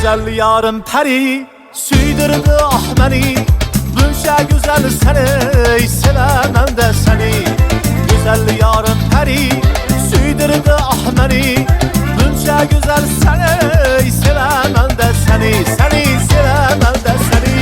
Güzel yarım peri süydürdü ah beni. Bunca güzel seni sevemem de seni. Güzel yarım peri süydürdü ah beni. Bunca güzel seni sevemem de seni. Seni sevemem de seni.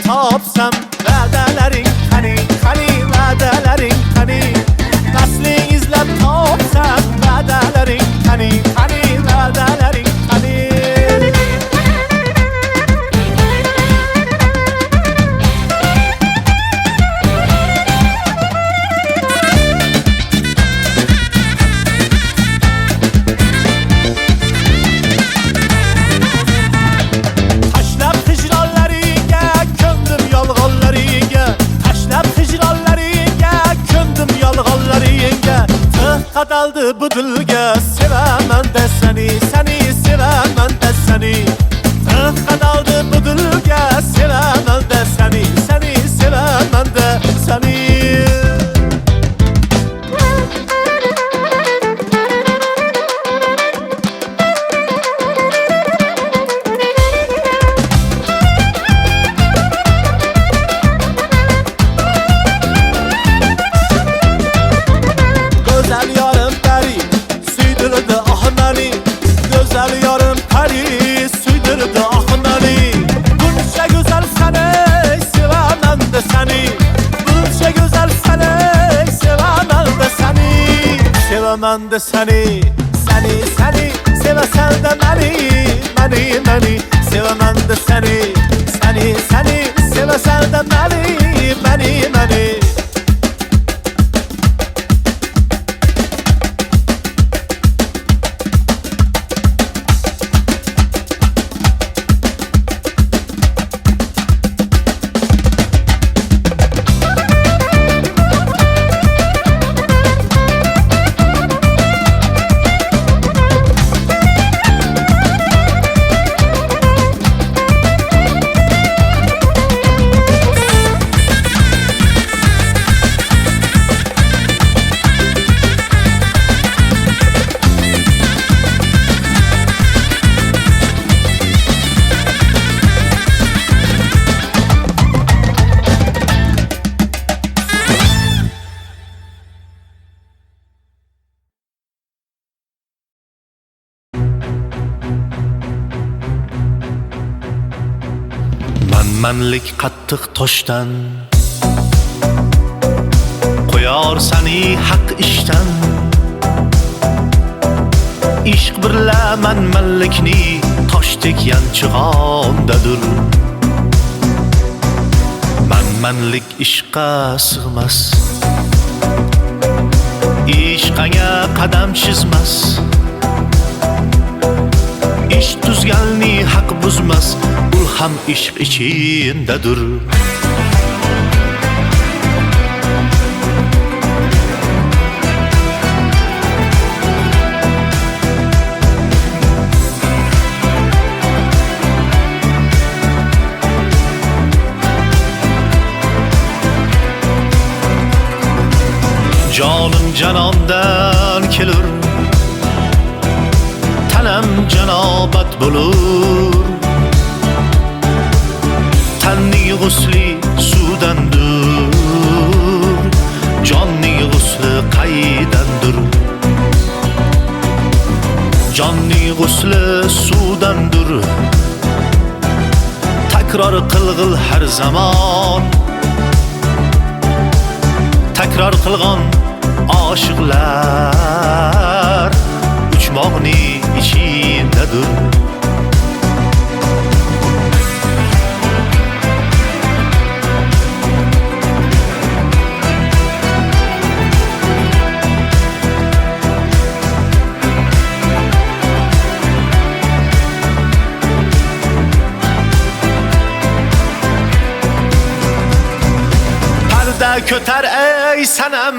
Tapsam vədələrin hani vədələrin hani Nəslin izləb tapsam vədələrin hani vədələrin hani Qadaldı bu dilga sevemem de seni. Seni sevemem de seni. Qadaldı bu dilga sevemem de seni. Seni sevemem de seni. Sevemem de seni, seni sevesen de beni sevemem de seni, seni sevesen de beni. Manlik qattiq toshdan qo'yar seni haq ishdan. Ishq birla manlikni toshdek yanchig'ondadir. Manlik ishqqa sig'mas, ishqanga qadam chizmas. Ish tuzganni haq buzmas, ul ham ishq ichindadir. Jonim janondan kelur, tanam janobat bo'lur. Tanning g'usli suvdandir, jonning g'usli qaydandir. Jonning g'usli suvdandir, takror qilg'il har zamon. Takror qilgan oshiqlar uchmoqni ichindadir. Parda ko'tar ey sanam,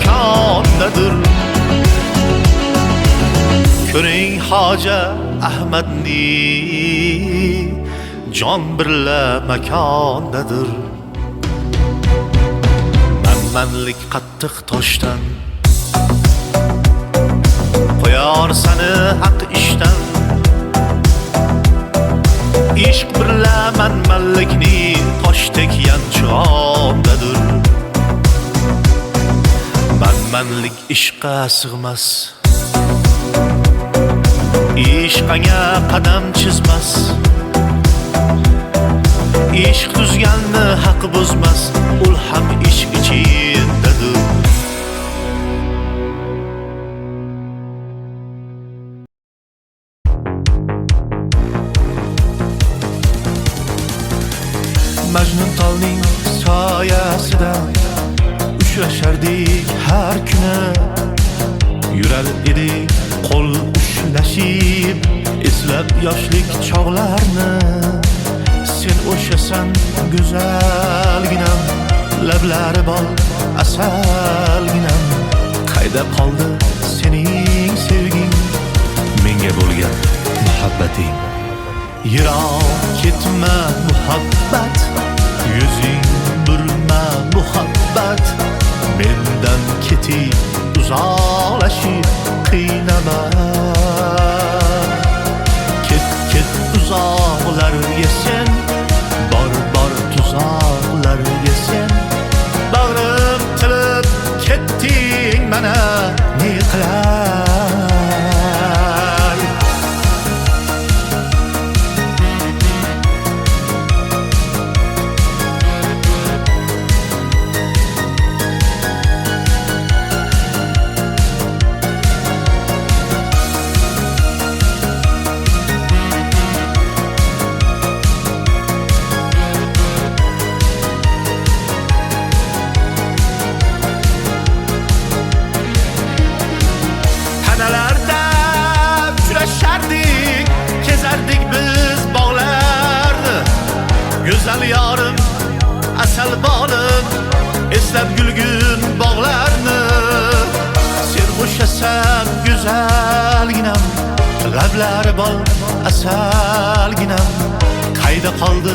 makondadir. Ko'ring Hoji Ahmadni, jon birla makondadir. Manmanlik qattiq toshdan qo'yar seni haq ishdan. Ishq birla manmanlikni tosh tekkan chog'dadir. Manmanlik ishqqa sig'mas, ishqanga qadam chizmas. Ishq tuzganni haq buzmas, ul ham ishq ichindadir. Majnun tolning soyasida uchrashardik har kuni. Yurar edik qo'l ushlashib, eslab yoshlik chog'larni. Sen o'shasan go'zalginam, lablari bol asalginam. Qayda qoldi sening sevging, menga bo'lgan muhabbating? Yiroq ketma muhabbat, yuzing burma muhabbat. Mendan ketib uzoqlashib qiynama. Ket uzoqlarga sen, bor tuzoqlarga sen. Bag'rim tilib ketding mana, ne qilay? Güzel yarım, asal balım, eslab gülgün bağlarını. Sen bo'shasan güzelginam, lablari bol asalginam. Qayda qoldi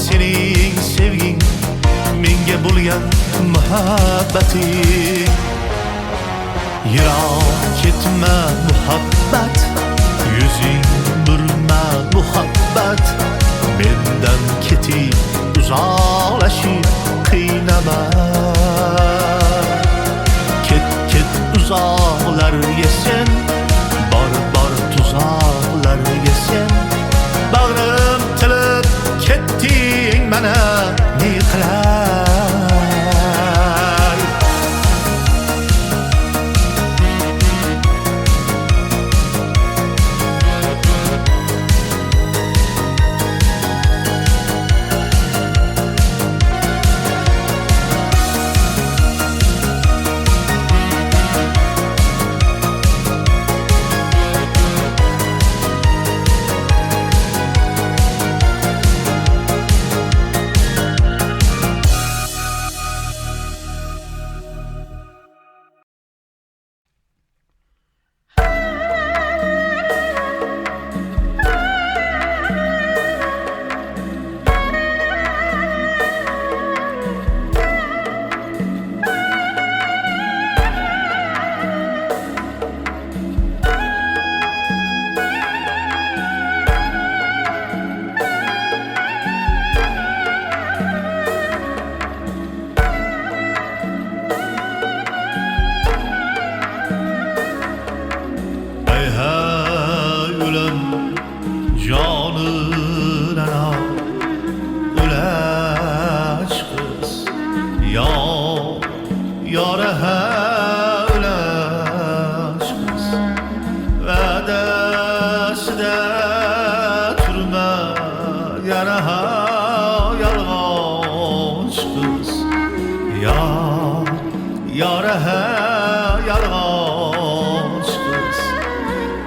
sening sevging, menga bo'lgan muhabbating? Yiroq ketma muhabbat, yuzing burma muhabbat. Mendan ketib uzoqlashib qiynama. Ket uzoqlarga sen, bor tuzoqlarga sen. Bag'rim tilib ketding mana, ne qilay?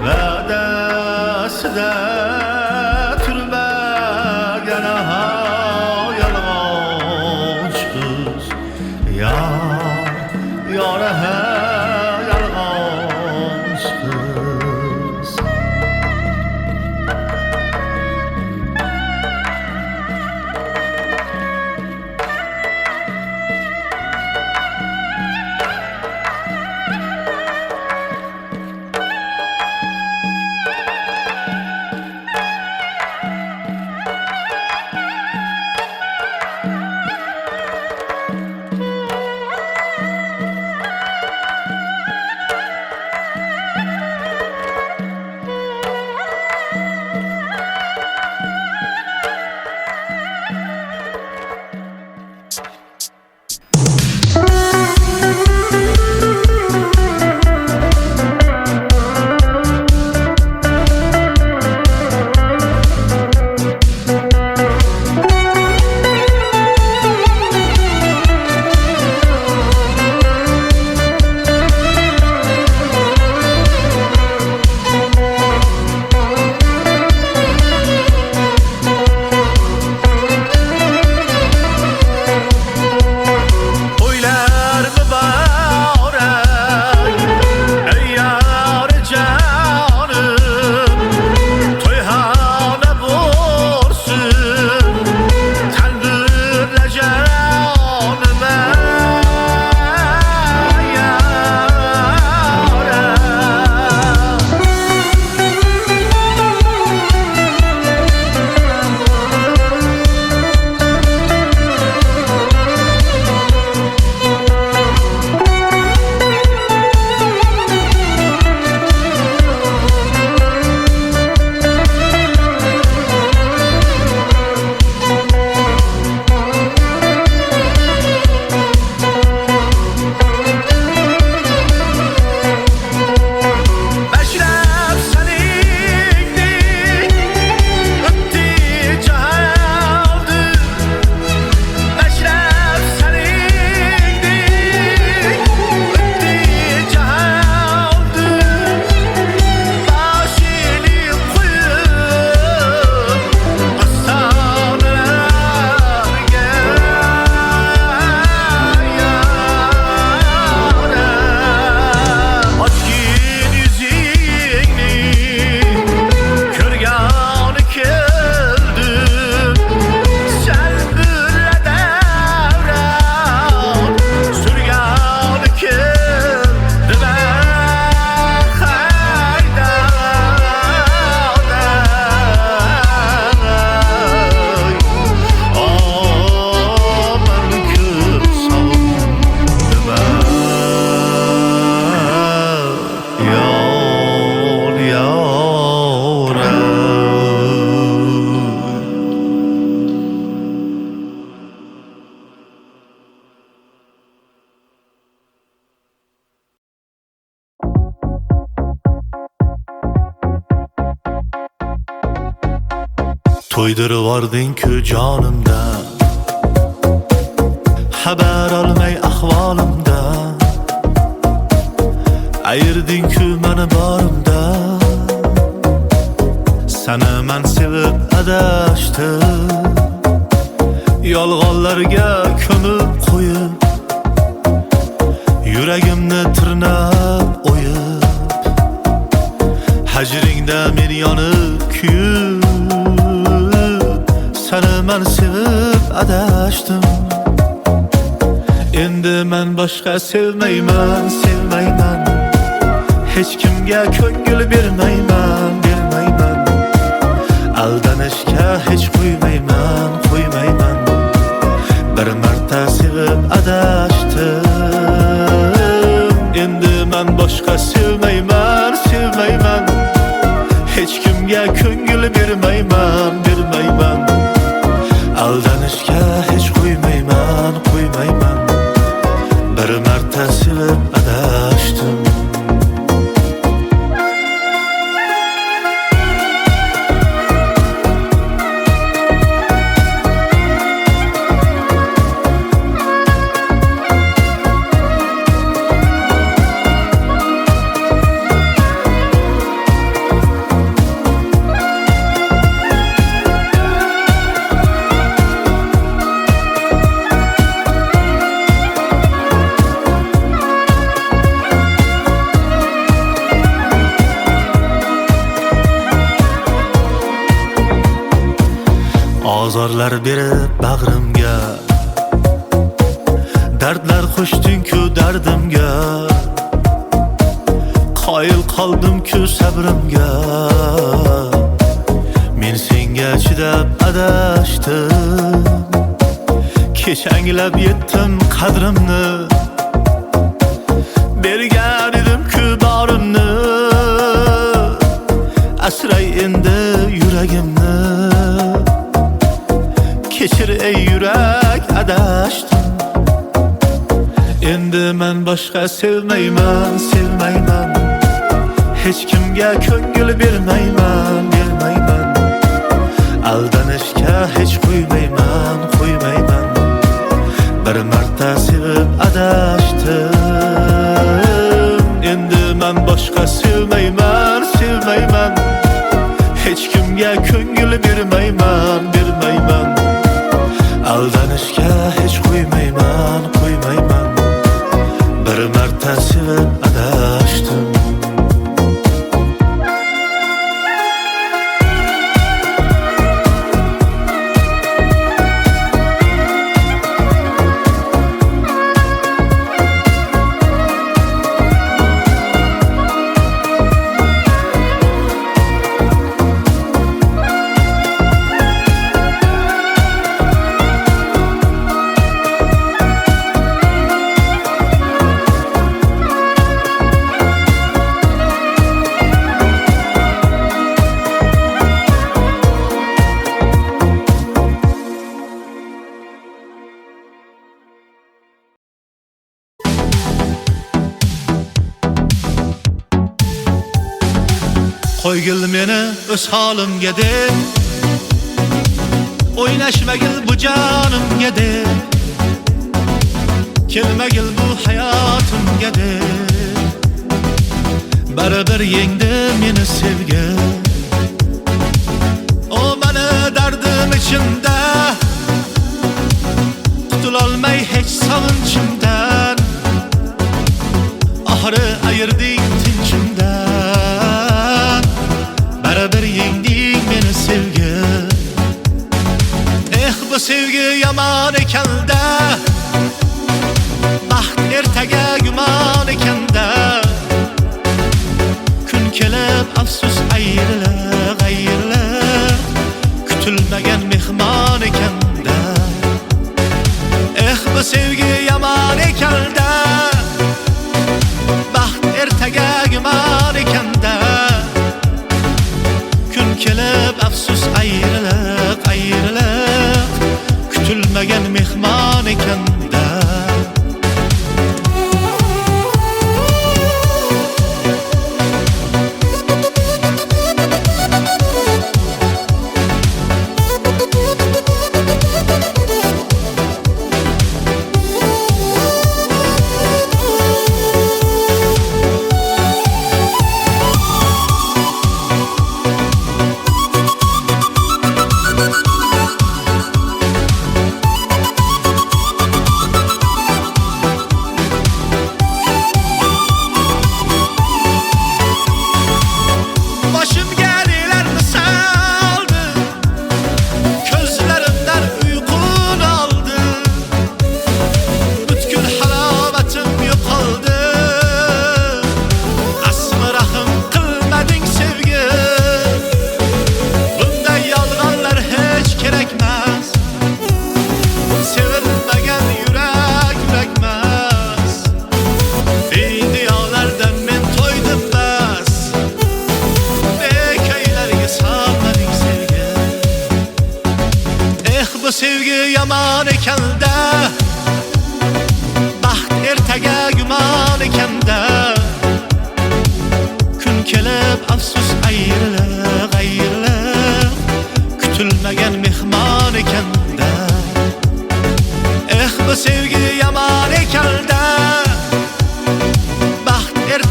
Va'dasida turmagan yolg'onchi qiz. Yor, yor To'ydirivording-ku jonimda, xabar olmay ahvolimdan. Ayirding-ku meni borimda, seni men sevib adashdim. Yolg'onlarga ko'mib qo'yib, yuragimni tirnab o'yib, hajringda men yonib kuyib, seni men sevib adashdim. Endi men boshqa sevmayman, sevmayman. Hech kimga ko'ngil bermayman, bermayman. Aldanishga hech qo'ymayman, qo'ymayman. Bir marta sevib adashdim. Endi men boshqa sevmayman, sevmayman. Hech kimga ko'ngil bermayman, bermayman. Aldanishga hech qo'ymayman, qo'ymayman. Bir marta sevib adashdim. Azorlar berib bag'rimga, dardlar qo'shding-ku dardimga. Qoyil qoldim-ku sabrimga, men senga chidab adashdim. Kechanglab yetdim qadrimni, bergan edim-ku borimni. Asray endi yuragimni, kechir ey yurak adashdim. Endi men boshqa sevmayman, sevmayman. Hech kimga ko'ngil bermayman, bermayman. Aldanishga hech qo'ymayman, qo'ymayman. Bir marta sevib adashdim. Endi men boshqa sevmayman, sevmayman. Hech kimga ko'ngil bermayman, bermayman. Aldanishga hech qo'ymayman, qo'ymayman. Bir marta sevib adashdim. Qo'ygil meni o'z holimga deb, o'ynashmagil bu jonimga deb, kelmagil bu hayotimga deb. Baribir yengdi meni sevgi, o meni dardim ichimda, qutulolmay hech sog'inchimdan. Oxiri ayirding tinchimdan, baribir yengding meni sevgi. Bu sevgi yomon ekanda, baxt ertaga gumon ekanda. Kun kelib afsus ayrilib, ayrilib, kutilmagan mehmon ekanda. Bu sevgi yomon ekanda, baxt ertaga gumon ekanda. Kun kelib afsus ayrilib, ayrilib, kutilmagan mehmon ekanda.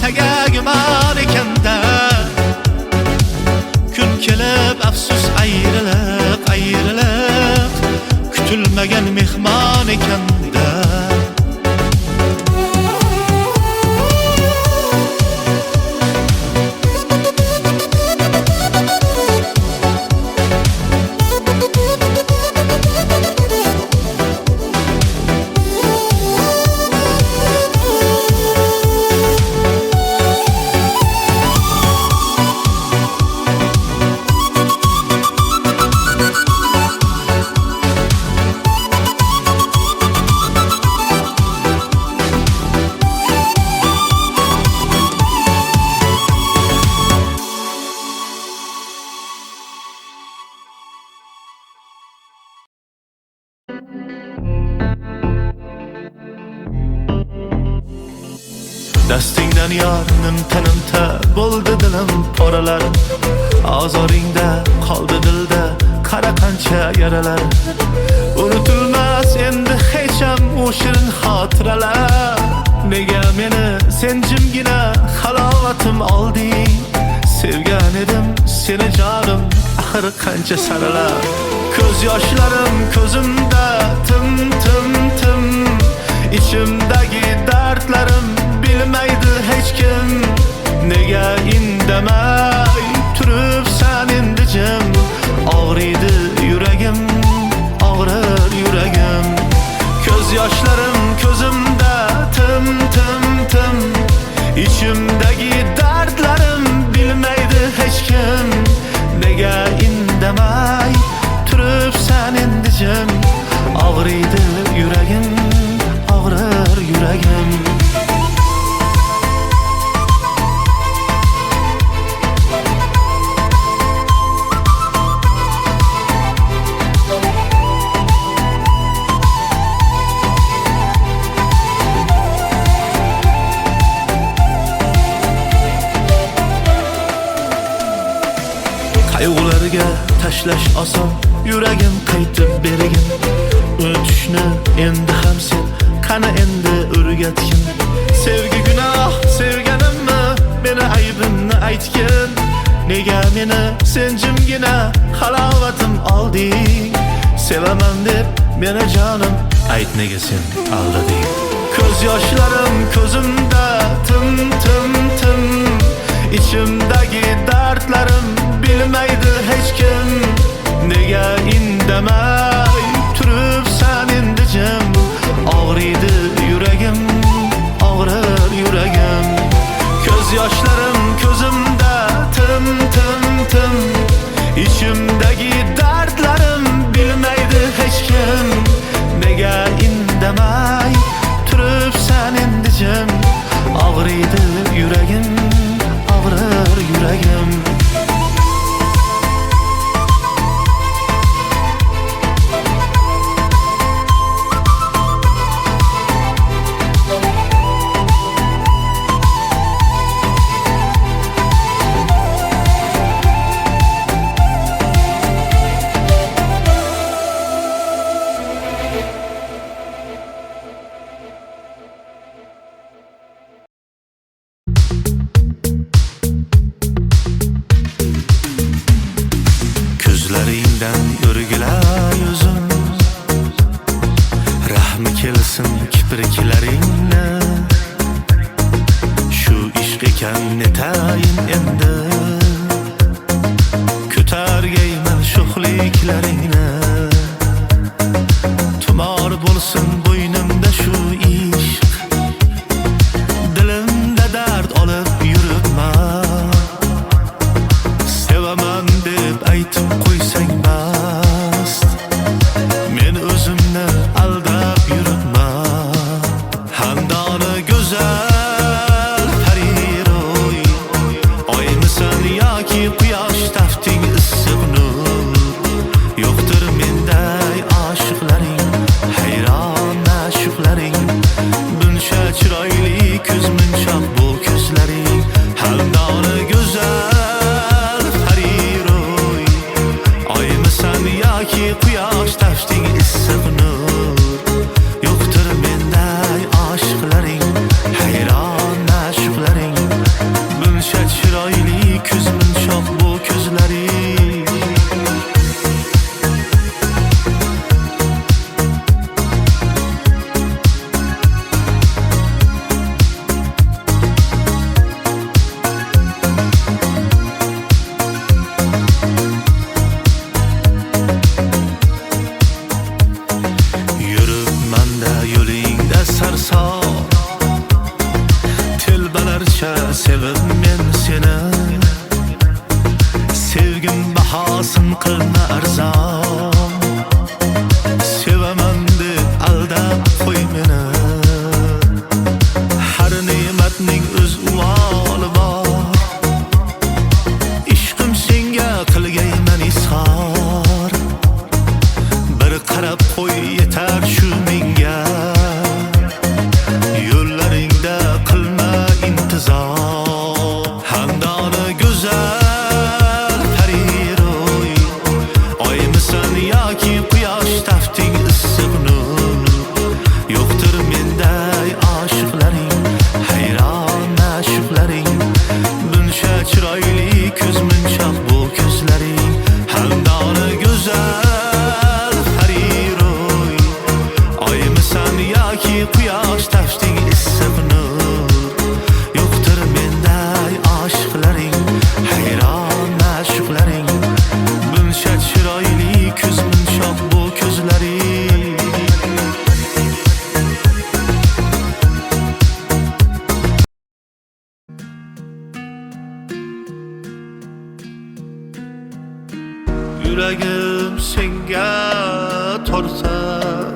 taga gumon ekanda. Kun kelib afsus ayriliq, ayriliq kutilmagan mehmon ekanda. Dastingdan yor nimta bo'ldi dilim poralar. Ozoringda qoldi dilda qara qancha yaralar. Unutilmas endi hech ham o shirin xotiralar. Nega meni sen jimgina halovatim olding? Sevgan edim seni jonim, axir qancha saralar. Ko'z yoshlarim ko'zimda tim tim tim. İçimdagi dardlarim bilmaydi hech kim. Nega indamay turibsan endi jim? Og'riydi yuragim, og'rir yuragim. Ko'z yoshlarim ko'zimda tim tim tim. İçimdagi dardlarim bilmaydi hech kim. Nega indamay turibsan endi jim? Og'riydi yuragim, og'rir yuragim. Qayg'ularga tashlash oson, yuragim qaytib bergin. Unutishni endi ham sen qani endi o'rgatgin. Sevgi gunoh sevganimmi, meni aybimni aytgin. Nega meni sen jimgina halovatim olding? Sevaman deb meni jonim, ayt nega sen aldading? Ko'z yoshlarim ko'zimda tim tim tim. İçimdagi dardlarim bilmaydi hech kim. Nega indamay turibsan endi jim? Og'riydi yuragim, og'rir yuragim. Ko'z yoshlarim ko'zimda tim tim tim. İçimdagi dardlarim bilmaydi hech kim. Nega indamay turibsan endi jim? Og'riydi yuragim, og'rir yuragim. Ko'zlaringdan o'rgilar yuzim, rahmi kelsin kipriklaringni. Shu ishq ekan netayin endi, ko'targayman sho'xliklaringni. Tumor bo'lsin bo'ynimda shu ishq, dilimda dard olib yuribman. Sevaman deb aytib qo'ysang bas, men o'zimni aldab yuribman. Handoni go'zal pariroy, oymisan yoki quyosh tafting issiq nur. Yo'qdir menday oshiqlaring, hayron telbalarcha sevib men seni. Sevgim bahasın qilma arzon, sevaman deb aldab qo'y meni. Har ne'matning o'z uvoli bor, ishqim senga qilgayman izhor. Bir qarab qo'y yetar shu menga, yo'llaringda qilma intizor. Handoni go'zal pariro'y, oymisan yoki quyosh tafting issiq nur. Yo'qdir menday oshiqlaring, hayron ma'shuqlaring. Buncha chiroyli ko'z munchoq bu ko'zlaring. Handoni go'zal pariro'y, oymisan yoki quyosh tafting issiq nur. Yo'qdir menday oshiqlaring, hayron ma'shuqlaring. Buncha chiroyli ko'z munchoq bu ko'zlaring. Yuragim senga tortar,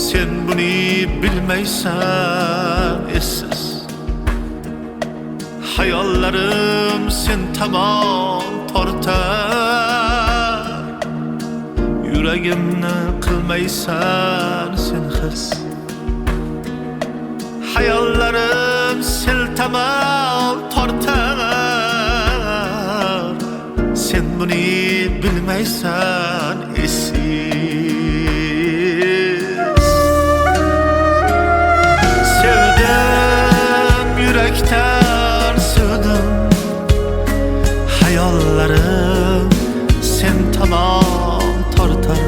sen buni bilmaysan essiz. Hayollarim sen tomon tortar, yuragimni qilmaysan sen his. Hayollarim sen tomon tortar, sen buni bilmaysan essiz. Sevdim yürekten sevdim, hayallarım sen tamam tortar.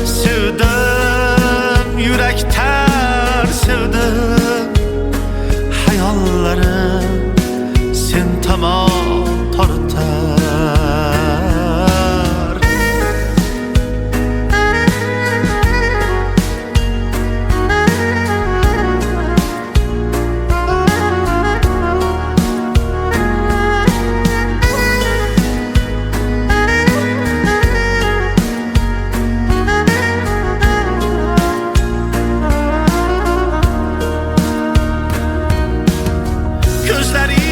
Sevdim yürekten sevdim, hayallarım sen tamam tortar. Gözleri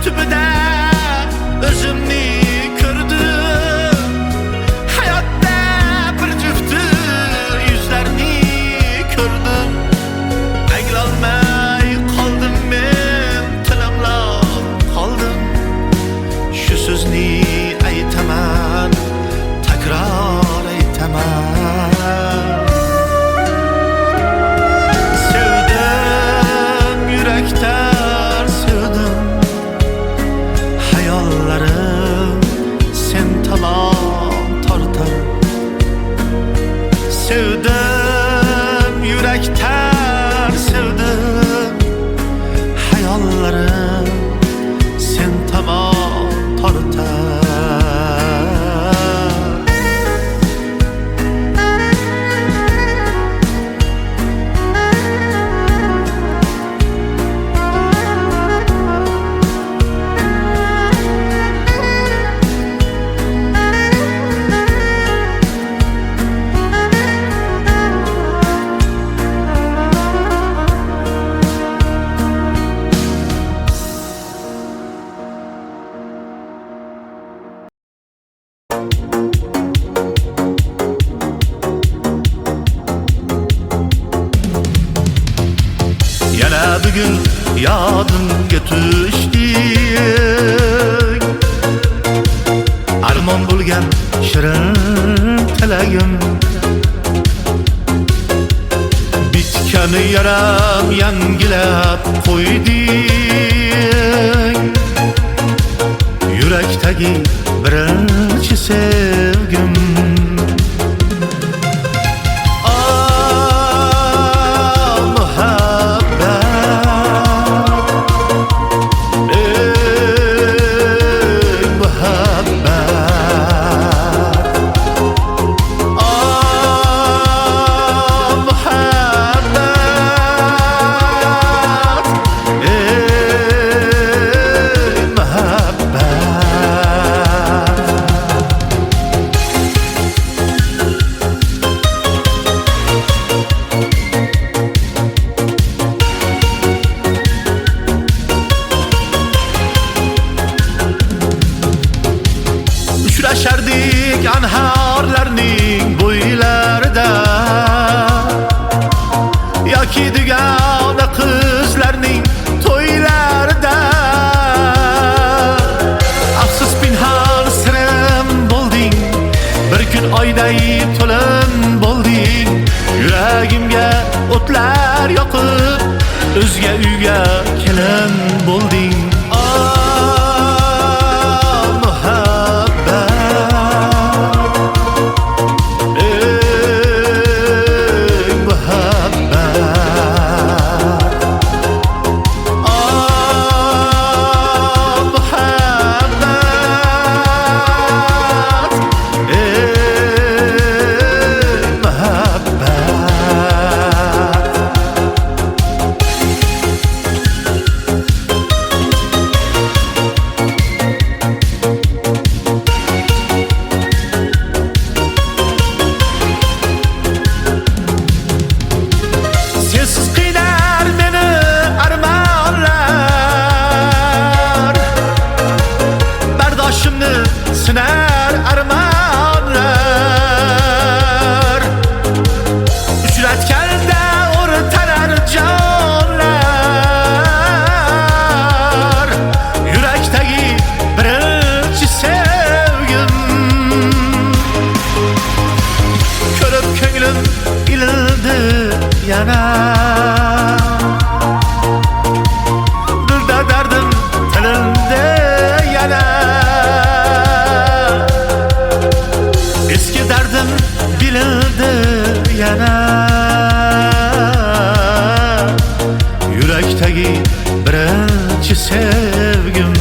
tüpüde özümni gördüm, hayatta bir cüftü yüzlerini gördüm. Ayrılmay kaldım ben, tilimlab kaldım. Şu sözünü aytaman, tekrar aytaman. Sevdim yürekten sevdim, hayallarım sen tamam tortar. Sevdim yürekten sevdim, hayallarım sen tamam tortar. Yana bugün yodimga tushding, armon bo'lgan shirin tilagim. Bitgan yaram yangilab qo'yding, yurakdagi birinchi sevgim. uyga kelin bo'lding. Sınar armanlar Ücretkelde ortalar canlar Yürekteki birinci sevgim Körüp köngülüm ilildi yana Bir de derdim telinde yana Eski derdim bilildi yana Yürekteki birinci sevgim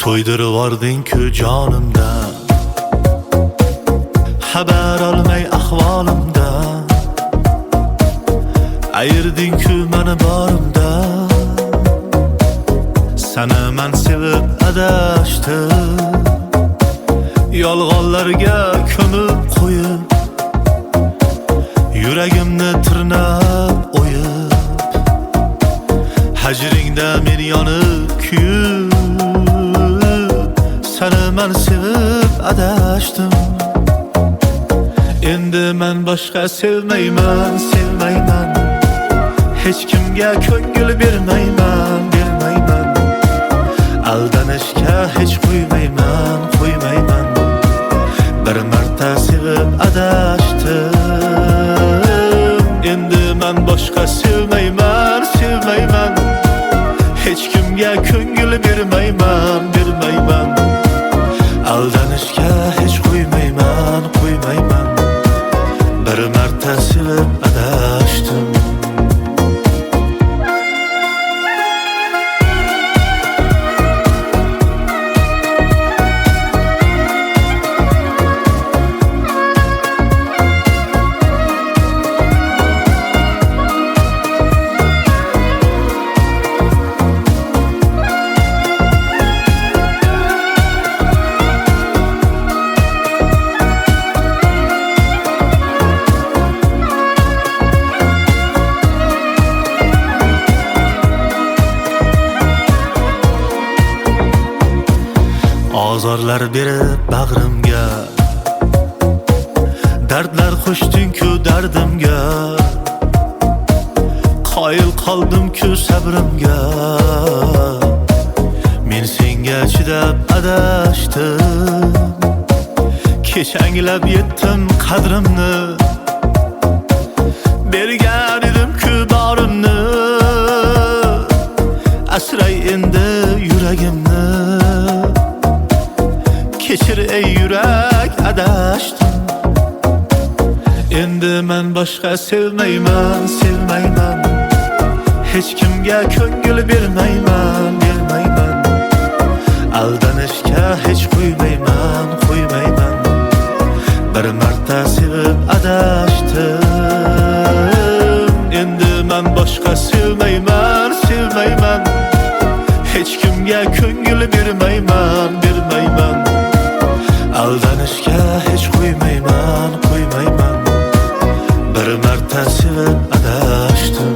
To'ydirvording-ku jonimda xabar olmay ahvolimda ayirding-ku meni borimda Seni men sevib adashdim Yolg'onlarga ko'mib qo'yib Yuragimni tirnab o'yib Hajringda men yonib kuyib Seni men sevib adashdim Endi men boshqa sevmayman, sevmayman Hech kimga ko'ngil bermayman, bermayman Aldanishga hech qo'ymayman, qo'ymayman Bir marta sevib adashdim Endi men boshqa sevmayman, sevmayman Hech kimga ko'ngil bermayman, bermayman Aldanishga hech qo'ymayman, qo'ymayman Bir marta sevib adashdim Ozorlar berib bag'rimga Dardlar qo'shding-ku dardimga Qoyil qoldim-ku sabrimga Men senga chidab adashdim Kech anglab yetdim qadrimni Bergan edim-ku borimni Asray endi yuragimni Kechir ey yurak adashdim Endi men boshqa sevmayman, sevmayman Hech kimga ko'ngil bermayman, bermayman Aldanishga hech qo'ymayman, qo'ymayman Bir marta sevib adashdim Endi men boshqa sevmayman, sevmayman Hech kimga ko'ngil bermayman, bermayman aldanishga hech qo'ymayman, qo'ymayman. Bir marta sevib adashdim.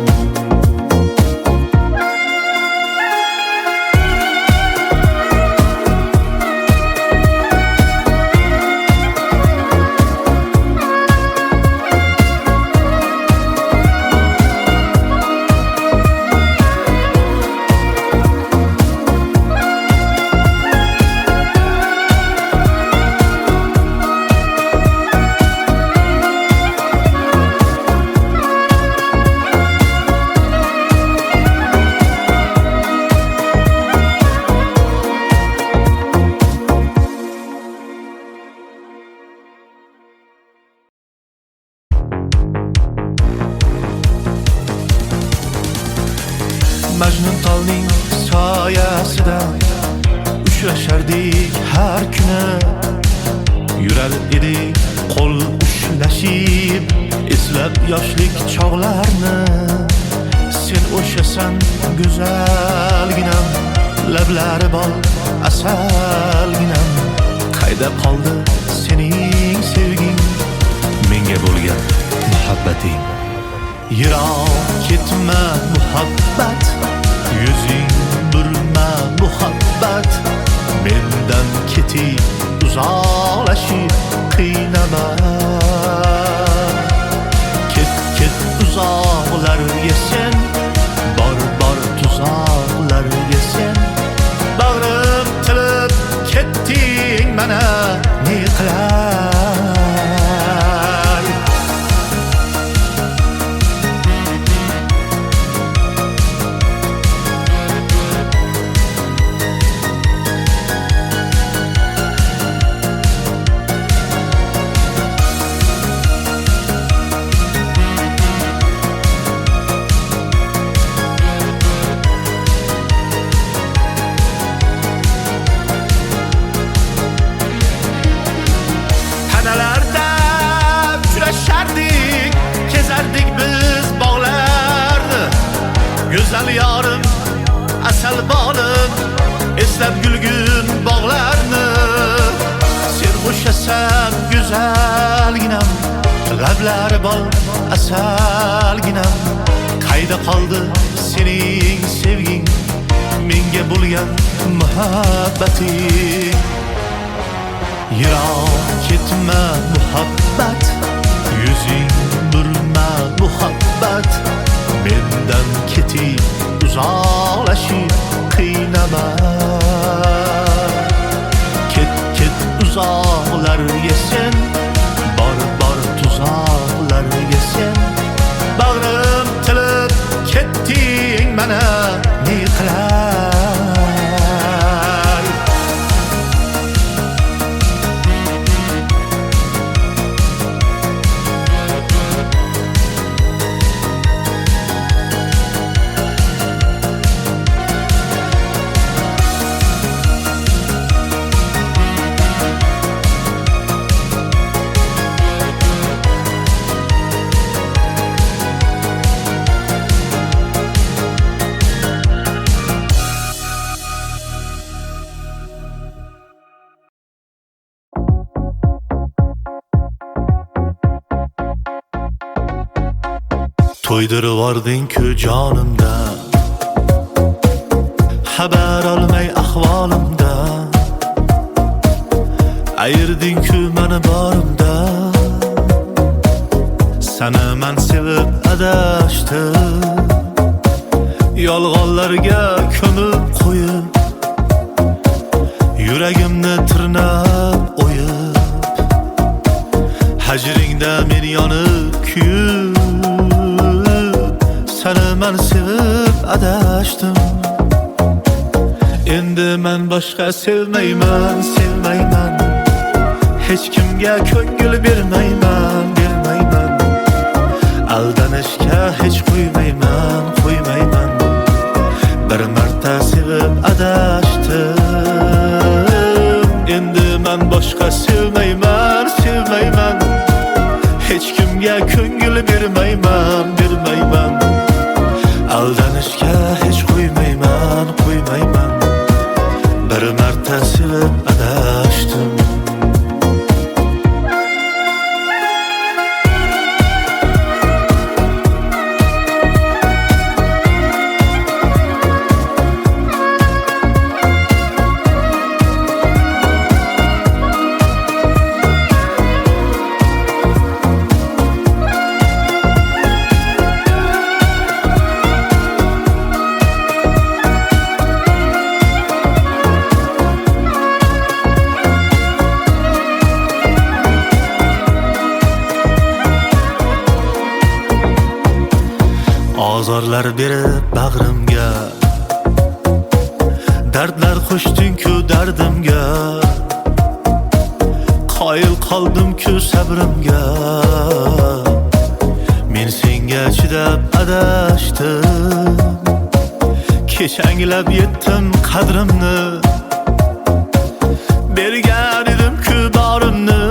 Majnun tolning soyasida uchrashardik har kuni. Yurar edik qo'l ushlashib, eslab yoshlik chog'larni. Sen o'shasan go'zalginam, lablari bol asalginam. Qayda qoldi sening sevging, menga bo'lgan muhabbating? Yiroq ketma muhabbat, yuzing burma muhabbat. Mendan ketib uzoqlashib qiynama. Ket uzoqlarga sen, bor tuzoqlarga sen. Bag'rim tilib ketding mana ne qilay? Güzel yarım, asal balım, eslab gülgün bağlarını. Sen o'shasan güzelginam, lablari bol asalginam. Qayda qoldi sening sevging, menga bo'lgan muhabbating? Yiroq ketma muhabbat, yuzing burma muhabbat. Mendan ketib uzoqlashib qiynama. Ket uzoqlarga sen, bor tuzoqlarga sen. Bag'rim tilib ketding mana ne qilay? To'ydirib yubording-ku jonimda, xabar olmay ahvolimda. Ayirding-ku mani borimda. Seni men sevib adashdim, yolg'onlarga ko'mib qo'yib, yuragimni tirnab o'yib. Hajringda men yonib kuyib, seni men sevib adashdim. Endi men boshqa sevmayman, sevmayman. Hech kimga ko'ngil bermayman, bermayman. Aldanishga hech qo'ymayman, qo'ymayman. Bir marta sevib adashdim. Endi men boshqa sevmayman, sevmayman. Hech kimga ko'ngil bermayman, bermayman. Aldanishga hech qo'ymayman, qo'ymayman. Bir marta sevib adashdim. Azorlar berib bag'rimga, dardlar qo'shding-ku dardimga. Qoyil qoldim-ku sabrimga. Men senga chidab adashdim, kech anglab yetdim qadrimni. Bergan edim-ku borimni,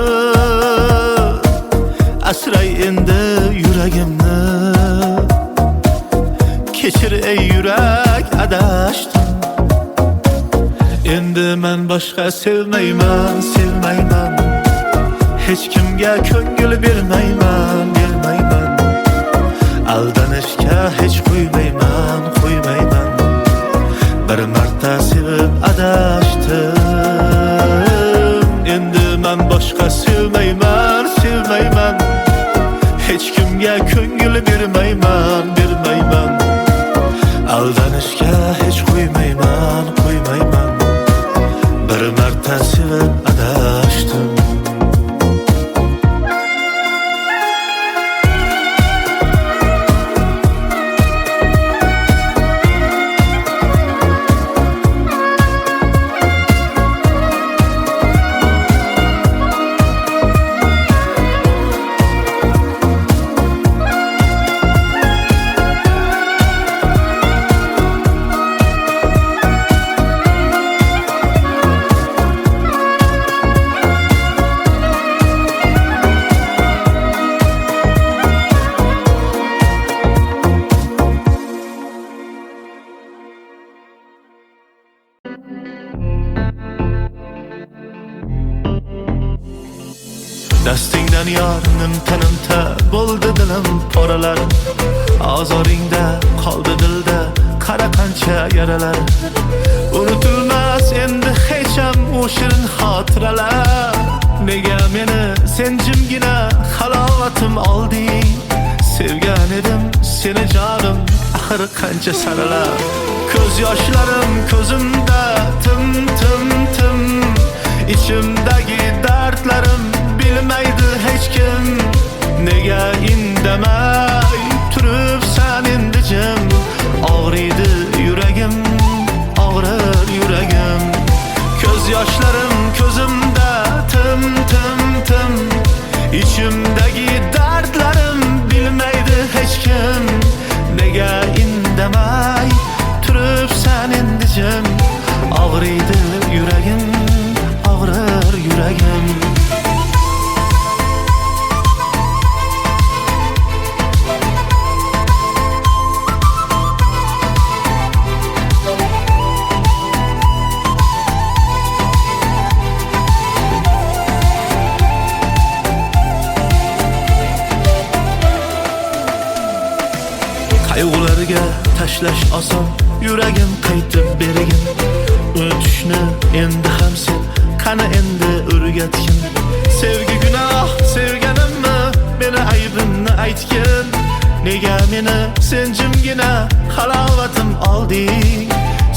asray endi yuragimni. Kechir ey yurak, adashdim. Endi men boshqa sevmayman, sevmayman. Hech kimga ko'ngil bermayman, bermayman. Aldanishga hech qo'ymayman, qo'ymayman. Bir marta sevib adashdim. Endi men boshqa sevmayman, sevmayman. Hech kimga ko'ngil bermayman, bermayman. Aldanishga hech qo'ymayman, qo'ymayman. Bir marta sevib adashdim. Dastingdan yor nimta bo'ldi dilim poralar. Azoringda qoldi dilda qara qancha yaralar. Unutilmas endi hech ham o shirin xotiralar. Nega meni sen jimgina halovatim olding? Sevgan edim seni jonim, axir qancha saralar. Ko'z yoshlarim ko'zimda tim tim tim. İçimdagi dardlarim bilmaydi hech kim. Nega indamay turibsan endi jim? Og'riydi yuragim, og'rir yuragim. Ko'z yoshlarim ko'zimda tim tim tim. İçimdagi dardlarim bilmaydi hech kim. Nega indamay turibsan endi jim? Og'riydi yuragim, og'rir yuragim. Qayg'ularga tashlash oson, yuragim qaytib bergin. Unutishni endi ham sen qani endi o'rgatgin. Sevgi gunoh, sevganimmi? Meni aybimni aytgin. Nega meni sen jimgina halovatim olding?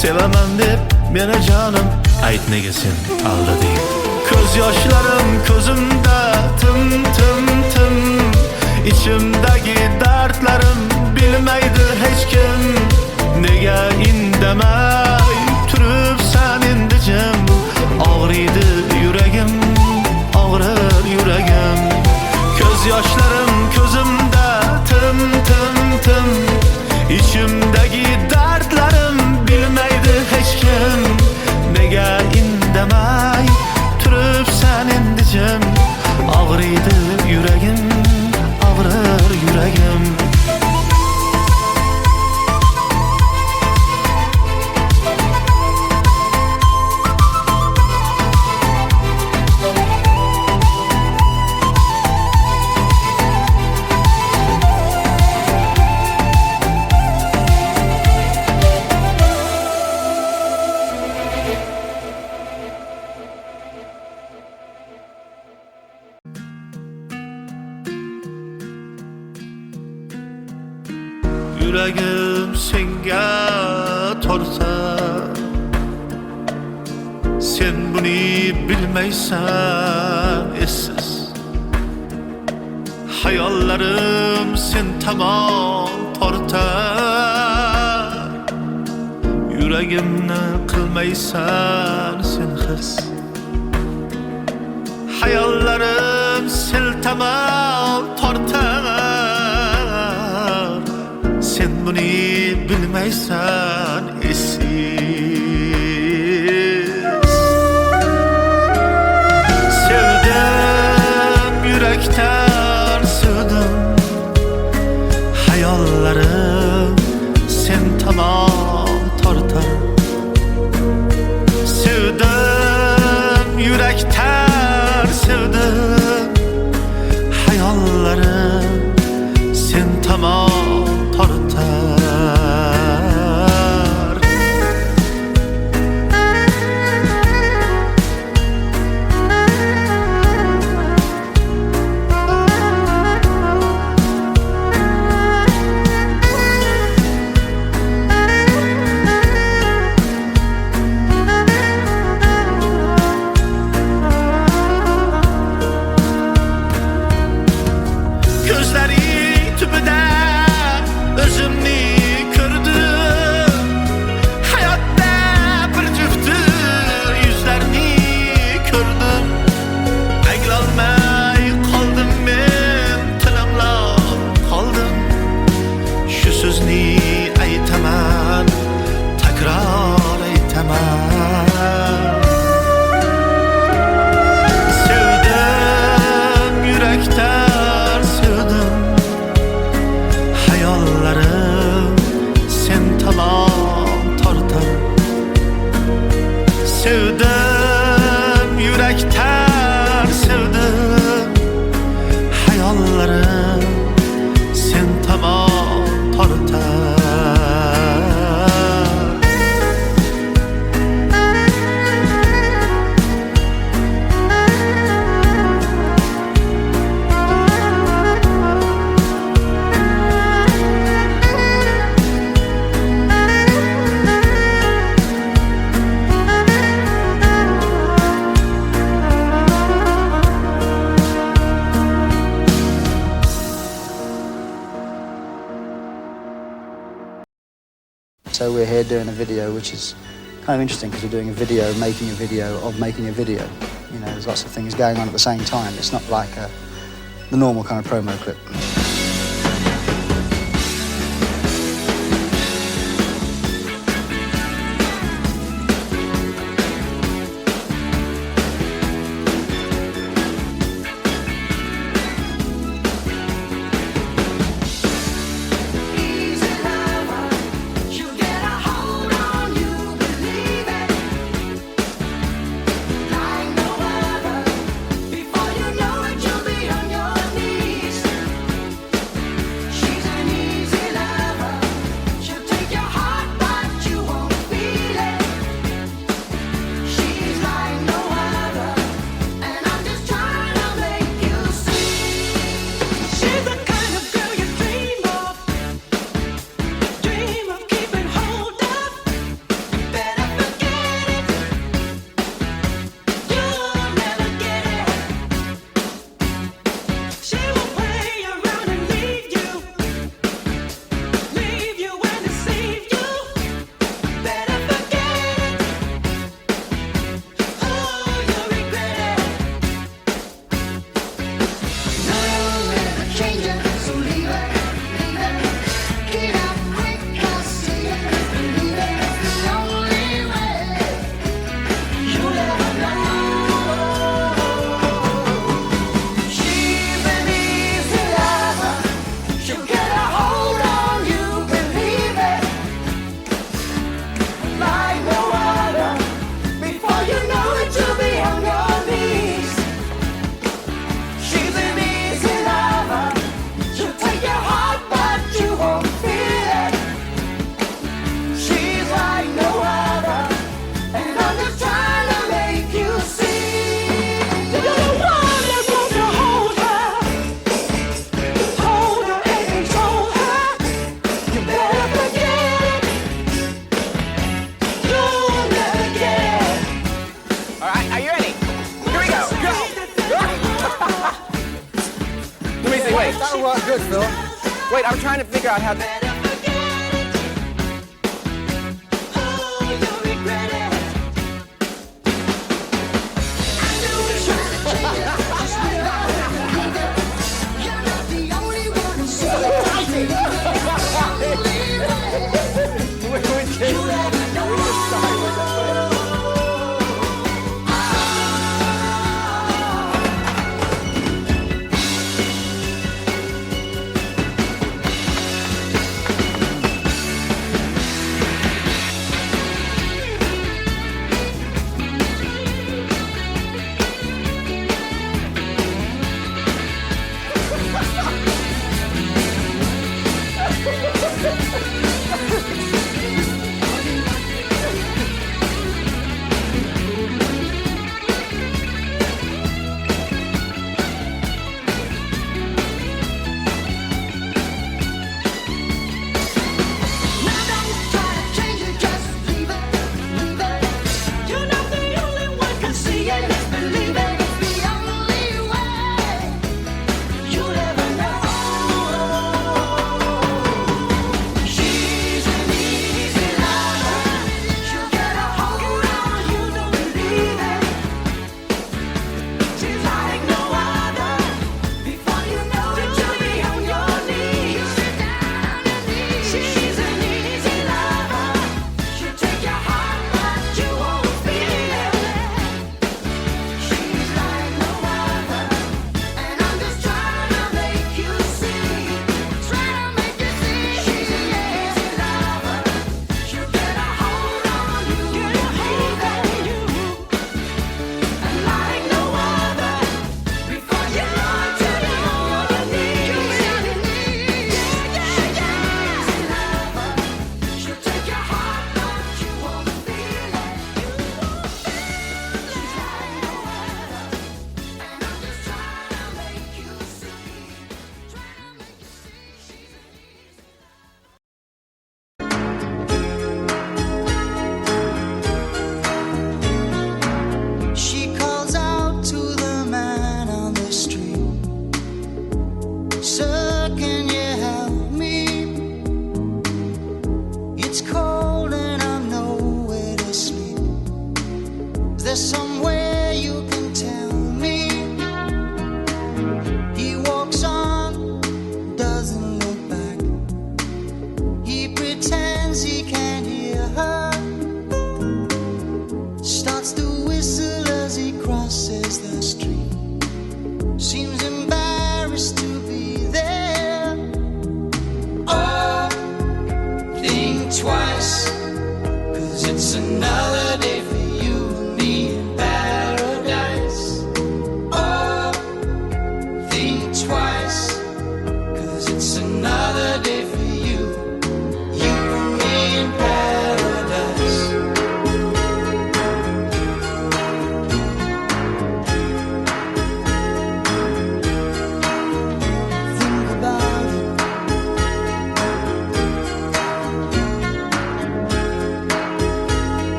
Sevaman deb meni jonim, ayt nega sen aldading? Ko'z yoshlarim ko'zimda tim tim tim. İçimdagi dardlarim bilmaydi hech kim. Nega indamay turibsan endi jim? Og'riydi yuragim, og'rir yuragim. Ko'z yoshlarim ko'zimda tim tim tim. İçimdagi dardlarim bilmaydi hech kim. Nega indamay turibsan endi jim? Og'riydi yuragim, og'rir yuragim. Yuragim senga torsa, sen buni bilmaysan essiz. Hayallarım sen tamam tortar. Yüreğimni kılmaysan sen his. Hayallarım sen tamam tortar. Sen bunu bilmeysen esiz. Sevdim yürekten sevdim. Hayallarım sen tamam tortar. Sevdim yürekten sevdim. Hayallarım sen tamam tortar. Gözleri tüpüde özümni gördüm. Hayatta bir cüftü yüzlerini gördüm. Aygılmay kaldım ben, tilimlab kaldım. Şu sözünü aytaman, tekrar aytaman. Sevdim yürekten sevdim. Hayallarım sen tamam tortar. Sevdim yürekten sevdim. Hayallarım sen tamam tortar. So we're here doing a video, which is kind of interesting because we're doing a video, making a video of making a video. You know, there's lots of things going on at the same time. It's not like the normal kind of promo clip. Easy lover, you get a hold on you, believe it. Like no other, before you know it, you'll be on your knees. Wait. That'll work good, Phil. Wait, I'm trying to figure out how to... Better forget it. Oh, you'll regret it. I know we're trying to change it, but just wait out and believe it. You're not the only one who sees it. You'll never know.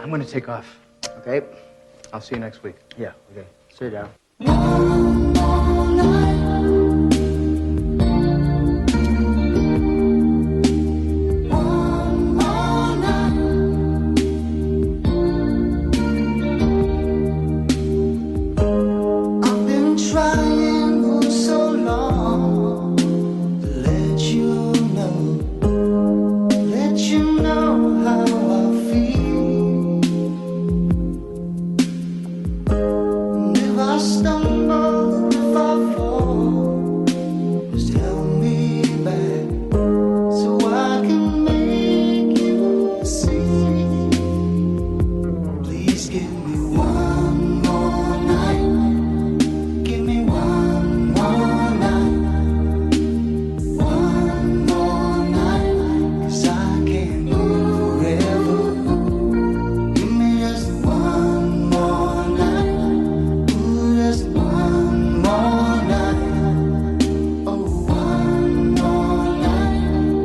I'm gonna take off. Okay? I'll see you next week. Yeah. Okay. See you, Darren. One more night. One more night. I've been trying for so long to let you know how I feel. And if I stumble, if I fall, just help me back so I can make you see. Please give me one more night. Give me one more night. One more night. 'Cause I can't live forever. Give me just one more night. Ooh, just one more night. Oh, one more night.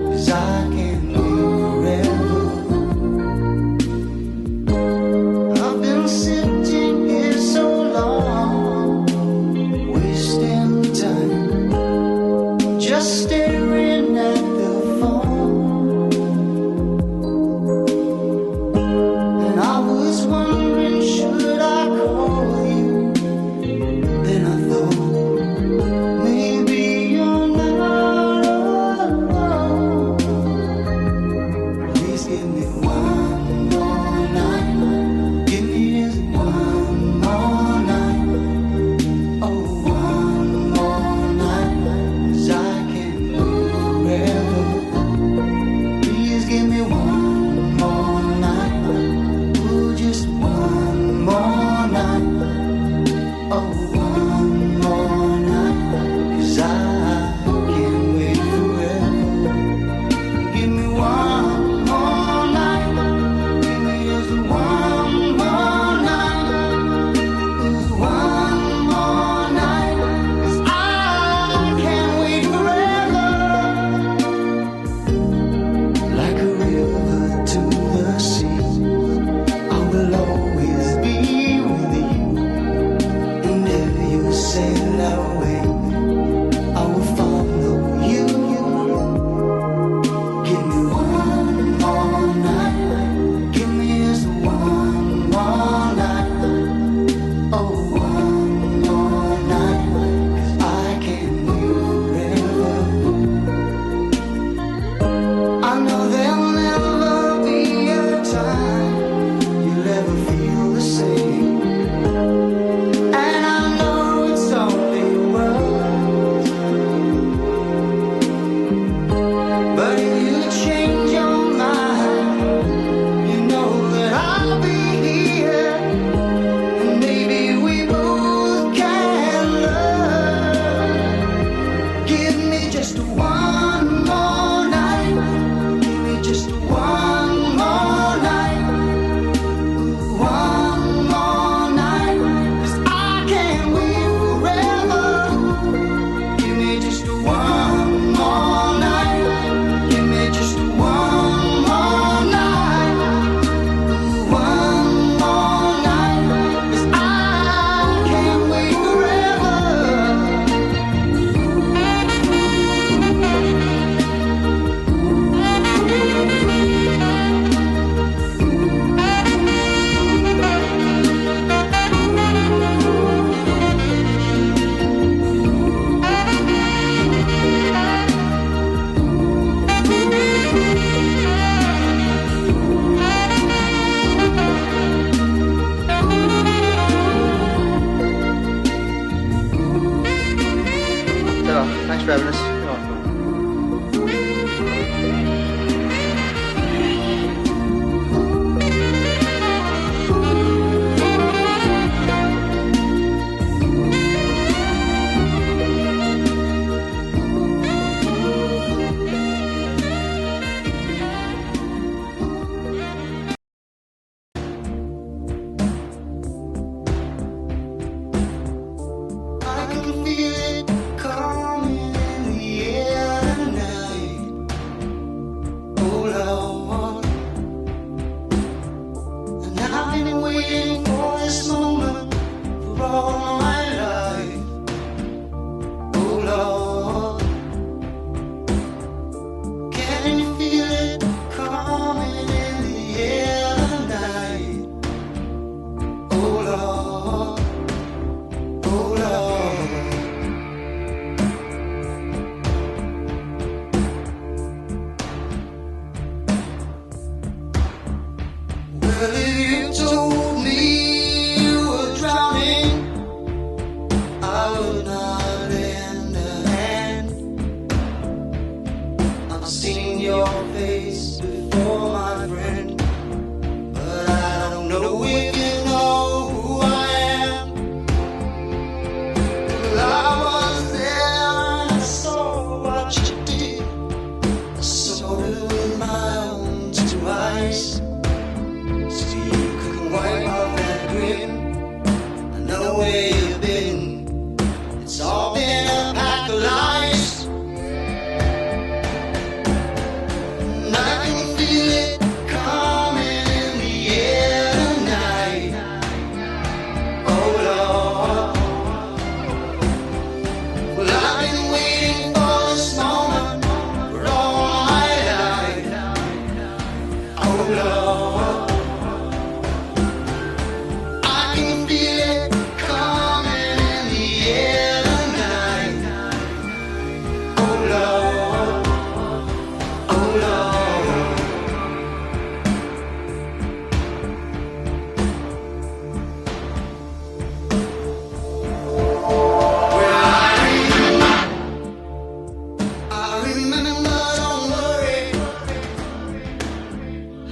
'Cause I can't live forever. I've been sitting here so long, wasting time, just staring at the phone. And I was wondering, should I call you? Then I thought, maybe you're not alone. Please give me one more night. Give me just one more night. Oh, one more night. 'Cause I can't live forever. Please give me one more night. Ooh, just one more night. Oh, one more night. 'Cause I can't wait forever. Give me one more night. Give me just one more night. Ooh, one more night. 'Cause I can't wait forever. Like a river to the sea, I will always be with you. And if you sail away, I will follow you. Give me one more night. Give me just one more night. Oh, one more night. 'Cause I can't live forever. I know there'll never be a time you'll ever feel the same. And I know it's only words, but if you change your mind, you know that I'll be here. And maybe we both can learn. Give me just one more night. Give me just one more night. Ooh, one more night. 'Cause I can't wait forever. Give me just one more night. Give me just one more night. Ooh, one more night. 'Cause I can't wait forever. Ta-ra. Thanks for having us. I can feel it coming in the where you've been. It's all been a pack of lies. And I can feel it coming in the air tonight. Oh Lord. Well, I've been waiting for this moment for all my life. Oh Lord. I can feel it coming in the air tonight. Oh Lord. Oh Lord. I remember, don't worry.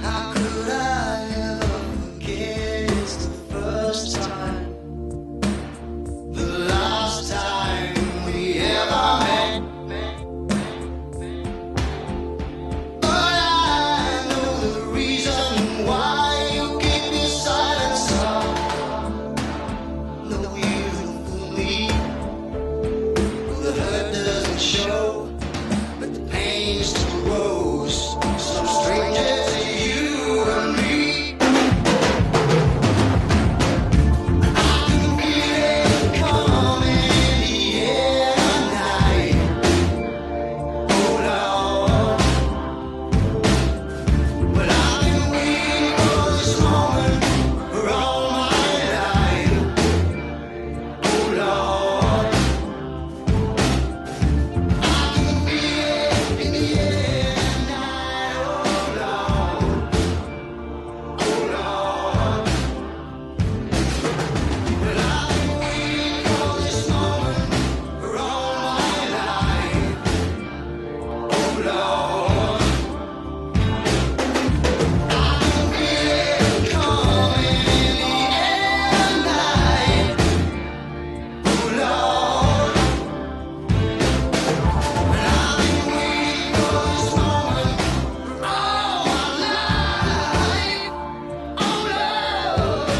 How could I ever forget? It's the first time, the last time we ever met. But I know the reason why you keep your silence up. No, you don't fool me. The hurt doesn't show. But the pain still grows. Some stranger to you and me. I can feel it coming in the air tonight. Oh Lord. But I've been waiting for this moment for all my life. Oh Lord. I can feel it in the air tonight. Oh Lord. Oh Lord. But I've been waiting for this moment for all my life. Oh Lord. I can feel it coming in the air tonight. Oh Lord. But I've been waiting for this moment for all my life. Oh Lord.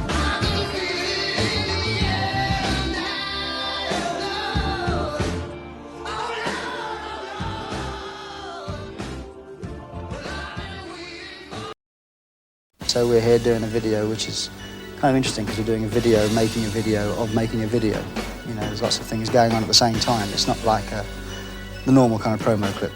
I can feel it in the air tonight. Oh Lord. Oh Lord. So we're here doing a video which is kind of interesting because we're doing a video, making a video of making a video. You know, there's lots of things going on at the same time. It's not like the normal kind of promo clip.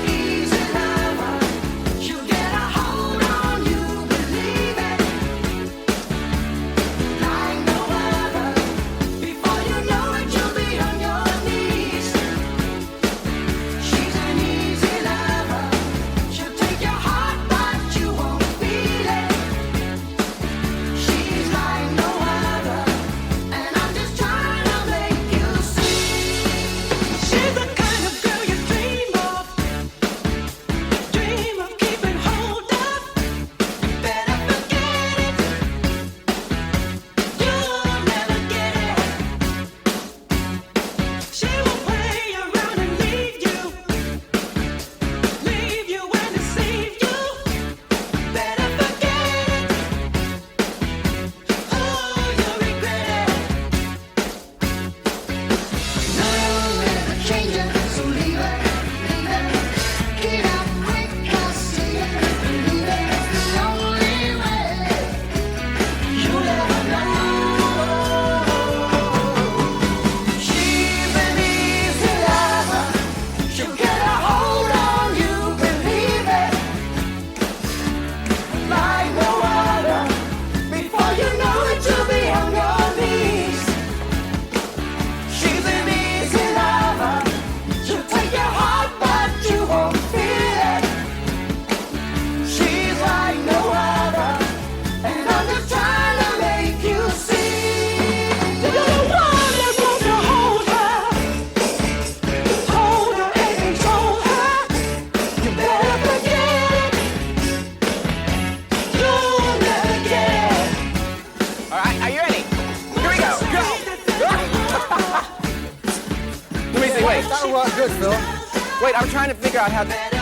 Easy lover, she'll get a hold on you, believe it. Like no other, before you know it, you'll be on your knees. that'll work good, Phil. Wait, I'm trying to figure out how to...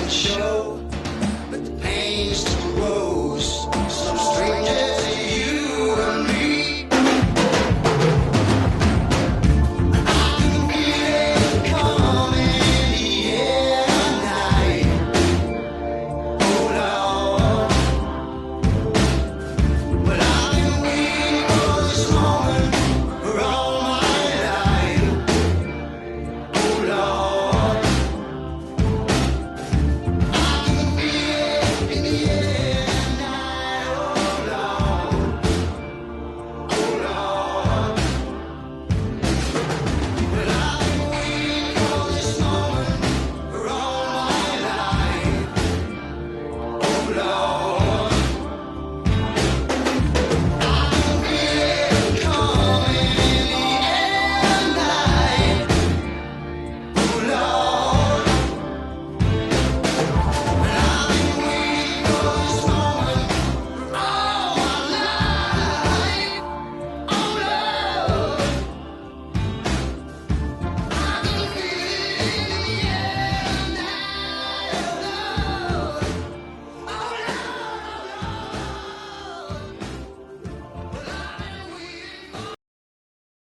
show.